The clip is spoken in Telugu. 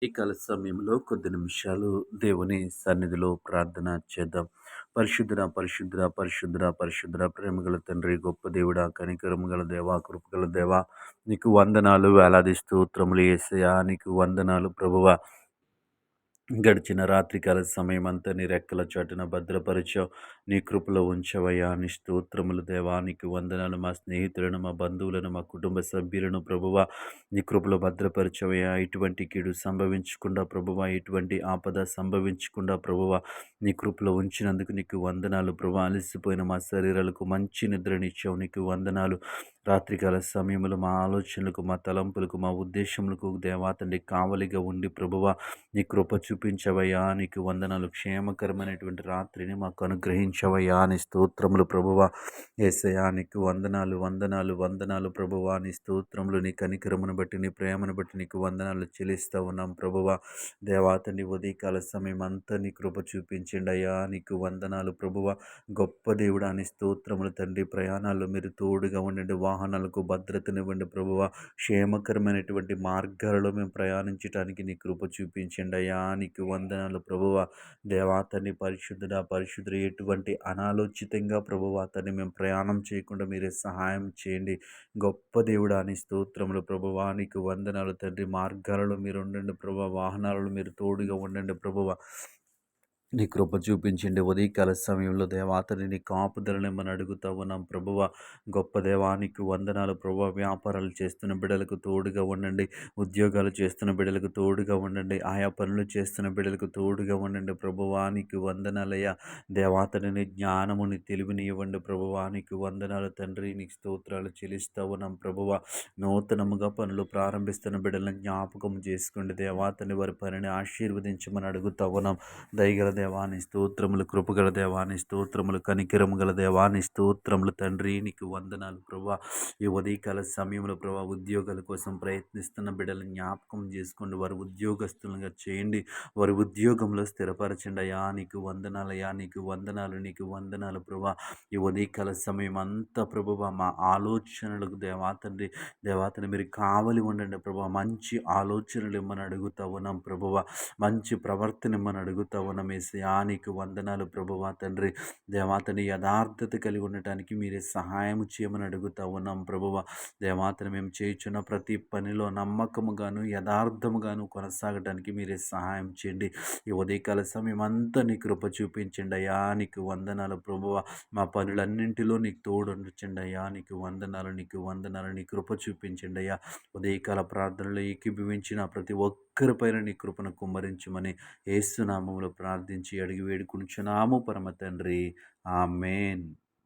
ఈ కాల సమయంలో కొద్ది నిమిషాలు దేవుని సన్నిధిలో ప్రార్థన చేద్దాం. పరిశుద్ధుడ, పరిశుద్ధుడ, పరిశుద్ధుడ, పరిశుద్ధుడ, ప్రేమగల తండ్రి, గొప్ప దేవుడా, కనికరము గల దేవా, కృపగల దేవా, నీకు వందనాలు, వేలాది స్తోత్రములు యేసయ్యా, నీకు వందనాలు ప్రభువా. గడిచిన రాత్రికాల సమయమంతా నీ రెక్కల చాటున భద్రపరిచావు. నీ కృపలో ఉంచవయ్యా. నీ స్తోత్రములు దేవా, నీకు వందనాలు. మా స్నేహితులను, మా బంధువులను, మా కుటుంబ సభ్యులను ప్రభువా నీ కృపలో భద్రపరచవయ్యా. ఎటువంటి కీడు సంభవించకుండా ప్రభువా, ఎటువంటి ఆపద సంభవించకుండా ప్రభువా నీ కృపలో ఉంచినందుకు నీకు వందనాలు ప్రభువా. అలసిపోయిన మా శరీరాలకు మంచి నిద్రనిచ్చావు, నీకు వందనాలు. రాత్రికాల సమయంలో మా ఆలోచనలకు, మా తలంపులకు, మా ఉద్దేశములకు దేవా తండ్రి కావలిగా ఉండి ప్రభువా నీ కృప చూపించవయ్యా. నీకు వందనాలు. క్షేమకరమైనటువంటి రాత్రిని మాకు అనుగ్రహించవయ్యా. నీ స్తోత్రములు ప్రభువా. యేసయ్యా నీకు వందనాలు, వందనాలు, వందనాలు ప్రభువా. నీ స్తోత్రములు, నీ కనికరమును బట్టి, నీ ప్రేమను బట్టి నీకు వందనాలు చెల్లిస్తూ ఉన్నాం ప్రభువా. దేవా తండ్రి ఉదయకాల సమయం అంతా నీ కృప చూపించండి అయ్యా. నీకు వందనాలు ప్రభువా. గొప్ప దేవుడా నీ స్తోత్రములు తండ్రి. ప్రయాణాల్లో మీరు తోడుగా ఉండండి. వాహనాలకు భద్రతనివ్వండి ప్రభువా. క్షేమకరమైనటువంటి మార్గాలలో మేము ప్రయాణించడానికి నీ కృప చూపించండి అయ్యా. నీకు వందనాలు ప్రభువా. దేవా తండ్రి పరిశుద్ధుడా, పరిశుద్ధుడు, ఎటువంటి అనాలోచితంగా ప్రభువా తండ్రి మేము ప్రయాణం చేయకుండా మీరే సహాయం చేయండి. గొప్ప దేవుడా నీ స్తోత్రములు ప్రభువా. నీకు వందనాలు తండ్రి. మార్గాలలో మీరు ఉండండి ప్రభువా. వాహనాలలో మీరు తోడుగా ఉండండి ప్రభువా. నీ కృప చూపించండి. ఉదయకాల సమయంలో దేవాతని నీ కాపుదలని మనం అడుగుతా ఉన్నాం ప్రభువ. గొప్ప దేవానికి వందనాలు ప్రభువ. వ్యాపారాలు చేస్తున్న బిడ్డలకు తోడుగా ఉండండి. ఉద్యోగాలు చేస్తున్న బిడ్డలకు తోడుగా ఉండండి. ఆయా పనులు చేస్తున్న బిడ్డలకు తోడుగా ఉండండి ప్రభువానికి వందనాలయ్యా. దేవాతని జ్ఞానముని తెలివిని ఇవ్వండి ప్రభువానికి వందనాలు తండ్రి. నీకు స్తోత్రాలు చెల్లిస్తా ఉన్నాం ప్రభువ. నూతనముగా పనులు ప్రారంభిస్తున్న బిడ్డలను జ్ఞాపకం చేసుకోండి దేవాతని. వారి పనిని ఆశీర్వదించమని అడుగుతా ఉన్నాం. దయగల దేవాని స్తోత్రములు, కృపగల దేవాని స్తోత్రములు, కనికరము గల దేవాని స్తోత్రములు తండ్రి. నీకు వందనాలు ప్రభా. ఈ ఉదయకాల సమయంలో ప్రభా ఉద్యోగాల కోసం ప్రయత్నిస్తున్న బిడ్డలను జ్ఞాపకం చేసుకోండి. వారి ఉద్యోగస్తులుగా చేయండి. వారి ఉద్యోగంలో స్థిరపరచండి అయ్యా. నీకు వందనాలయ్యా. నీకు వందనాలు, నీకు వందనాలు ప్రభా. ఈ ఉదయకాల సమయం అంతా ప్రభువా మా ఆలోచనలకు దేవాతండ్రి, దేవాతని మీరు కావలి ఉండండి ప్రభా. మంచి ఆలోచనలు ఇమ్మని అడుగుతా ఉన్నాం ప్రభువ. మంచి ప్రవర్తన ఇమ్మని అడుగుతా ఉన్నాం యేసయ్యా. నీకు వందనాలు ప్రభువా తండ్రి. దేవాతని యథార్థత కలిగి ఉండటానికి మీరే సహాయం చేయమని అడుగుతా ఉన్నాం ప్రభువ. దేవాతని మేము చేయుచున్న ప్రతి పనిలో నమ్మకముగాను యథార్థముగాను కొనసాగడానికి మీరే సహాయం చేయండి. ఈ ఉదయకాల సమయం అంతా నీ కృప చూపించండి అయ్యా. నీకు వందనాలు ప్రభువ. మా పనులన్నింటిలో నీకు తోడుంచండి అయ్యా. నీకు వందనాలు, నీకు వందనాలు. నీ కృప చూపించండి అయ్యా. ఉదయకాల ప్రార్థనలో ఏకీభవించిన ప్రతి ఒక్కరిపైన నీ కృపను కుమ్మరించమని యేసు నామములో ప్రార్థించి అడిగి వేడుకుంటున్నాము పరమ తండ్రి. ఆమేన్.